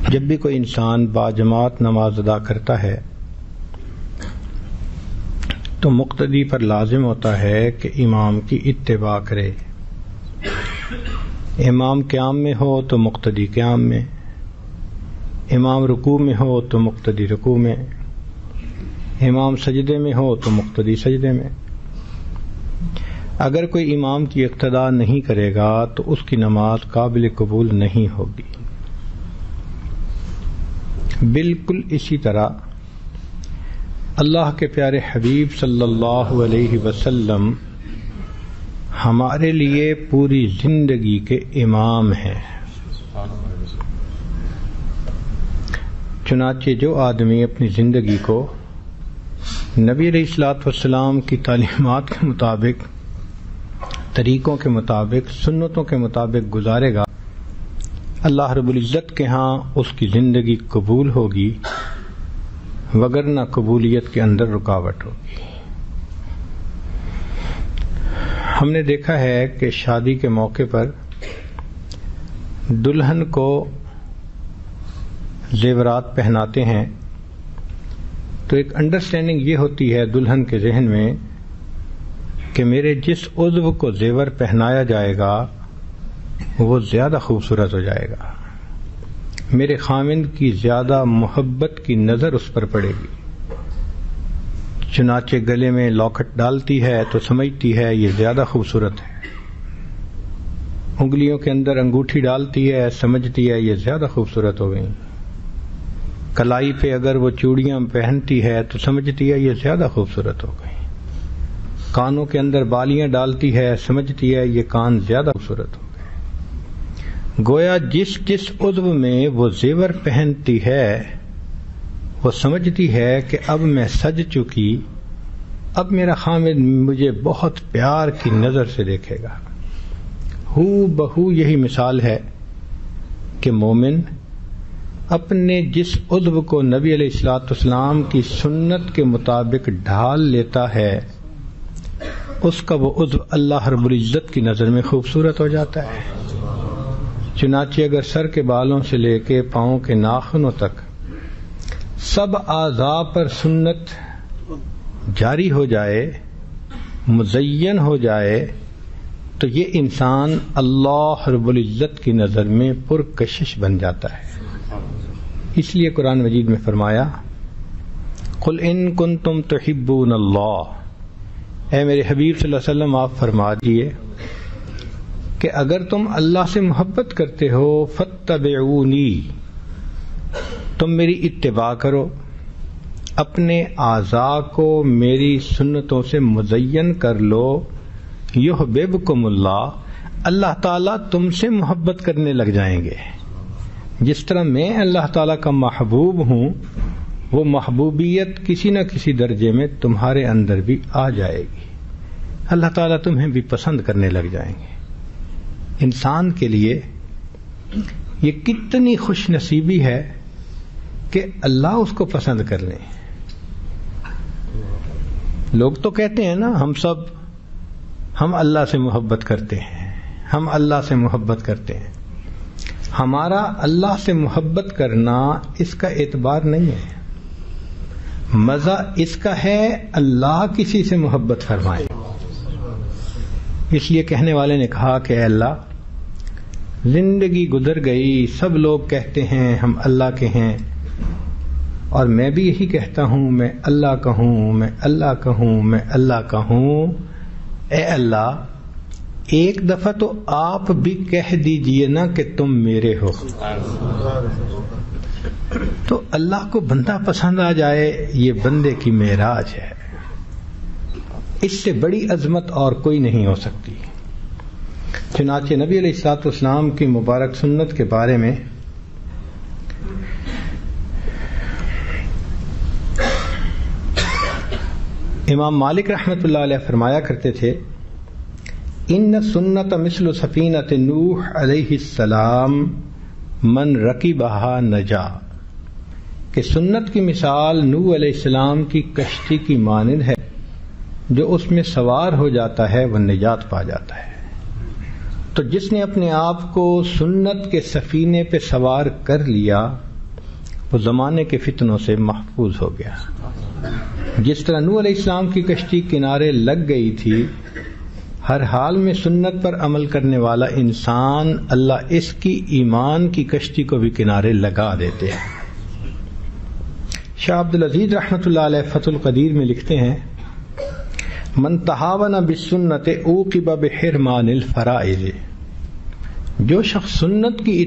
جب بھی کوئی انسان باجماعت نماز ادا کرتا ہے تو مقتدی پر لازم ہوتا ہے کہ امام کی اتباع کرے. امام قیام میں ہو تو مقتدی قیام میں، امام رکوع میں ہو تو مقتدی رکوع میں، امام سجدے میں ہو تو مقتدی سجدے میں. اگر کوئی امام کی اقتداء نہیں کرے گا تو اس کی نماز قابل قبول نہیں ہوگی. بالکل اسی طرح اللہ کے پیارے حبیب صلی اللہ علیہ وسلم ہمارے لیے پوری زندگی کے امام ہیں. چنانچہ جو آدمی اپنی زندگی کو نبی علیہ الصلوۃ والسلام کی تعلیمات کے مطابق، طریقوں کے مطابق، سنتوں کے مطابق گزارے گا، اللہ رب العزت کے ہاں اس کی زندگی قبول ہوگی، وگرنہ قبولیت کے اندر رکاوٹ ہوگی. ہم نے دیکھا ہے کہ شادی کے موقع پر دلہن کو زیورات پہناتے ہیں تو ایک انڈرسٹینڈنگ یہ ہوتی ہے دلہن کے ذہن میں کہ میرے جس عضو کو زیور پہنایا جائے گا وہ زیادہ خوبصورت ہو جائے گا، میرے خامند کی زیادہ محبت کی نظر اس پر پڑے گی. چنانچہ گلے میں لاکٹ ڈالتی ہے تو سمجھتی ہے یہ زیادہ خوبصورت ہے، انگلیوں کے اندر انگوٹھی ڈالتی ہے، سمجھتی ہے یہ زیادہ خوبصورت ہو گئی. کلائی پہ اگر وہ چوڑیاں پہنتی ہے تو سمجھتی ہے یہ زیادہ خوبصورت ہو گئی. کانوں کے اندر بالیاں ڈالتی ہے، سمجھتی ہے یہ کان زیادہ خوبصورت ہو گئے. گویا جس جس عضو میں وہ زیور پہنتی ہے وہ سمجھتی ہے کہ اب میں سج چکی، اب میرا خامد مجھے بہت پیار کی نظر سے دیکھے گا. ہو بہو یہی مثال ہے کہ مومن اپنے جس عضو کو نبی علیہ الصلوۃ والسلام کی سنت کے مطابق ڈھال لیتا ہے اس کا وہ عضو اللہ رب العزت کی نظر میں خوبصورت ہو جاتا ہے. چنانچہ اگر سر کے بالوں سے لے کے پاؤں کے ناخنوں تک سب اعضاء پر سنت جاری ہو جائے، مزین ہو جائے، تو یہ انسان اللہ رب العزت کی نظر میں پرکشش بن جاتا ہے. اس لیے قرآن مجید میں فرمایا قل ان کنتم تحبون اللہ، اے میرے حبیب صلی اللہ علیہ وسلم آپ فرما دیے کہ اگر تم اللہ سے محبت کرتے ہو فاتبعونی، تم میری اتباع کرو، اپنے اعضاء کو میری سنتوں سے مزین کر لو. یحببکم اللہ، اللہ تعالیٰ تم سے محبت کرنے لگ جائیں گے. جس طرح میں اللہ تعالیٰ کا محبوب ہوں وہ محبوبیت کسی نہ کسی درجے میں تمہارے اندر بھی آ جائے گی، اللہ تعالیٰ تمہیں بھی پسند کرنے لگ جائیں گے. انسان کے لیے یہ کتنی خوش نصیبی ہے کہ اللہ اس کو پسند کر لیں. لوگ تو کہتے ہیں نا ہم اللہ سے محبت کرتے ہیں، ہم اللہ سے محبت کرتے ہیں. ہمارا اللہ سے محبت کرنا اس کا اعتبار نہیں ہے، مزہ اس کا ہے اللہ کسی سے محبت فرمائے. اس لیے کہنے والے نے کہا کہ اے اللہ، زندگی گزر گئی، سب لوگ کہتے ہیں ہم اللہ کے ہیں، اور میں بھی یہی کہتا ہوں میں اللہ کا ہوں، میں اللہ کا ہوں، میں اللہ کا ہوں. اے اللہ، ایک دفعہ تو آپ بھی کہہ دیجئے نا کہ تم میرے ہو. تو اللہ کو بندہ پسند آ جائے، یہ بندے کی معراج ہے. اس سے بڑی عظمت اور کوئی نہیں ہو سکتی. چنانچہ نبی علیہ الصلوۃ والسلام کی مبارک سنت کے بارے میں امام مالک رحمۃ اللہ علیہ فرمایا کرتے تھے ان سنت مثل سفینۃ نوح علیہ السلام من رکبہا نجا، کہ سنت کی مثال نوح علیہ السلام کی کشتی کی مانند ہے، جو اس میں سوار ہو جاتا ہے وہ نجات پا جاتا ہے. تو جس نے اپنے آپ کو سنت کے سفینے پہ سوار کر لیا وہ زمانے کے فتنوں سے محفوظ ہو گیا۔ جس طرح نوح علیہ السلام کی کشتی کنارے لگ گئی تھی، ہر حال میں سنت پر عمل کرنے والا انسان اللہ اس کی ایمان کی کشتی کو بھی کنارے لگا دیتے ہیں۔ شاہ عبدالعزیز رحمۃ اللہ علیہ فتح القدیر میں لکھتے ہیں، من تہاون بالسنت عوقب بحرمان الفرائض، جو شخص سنت کی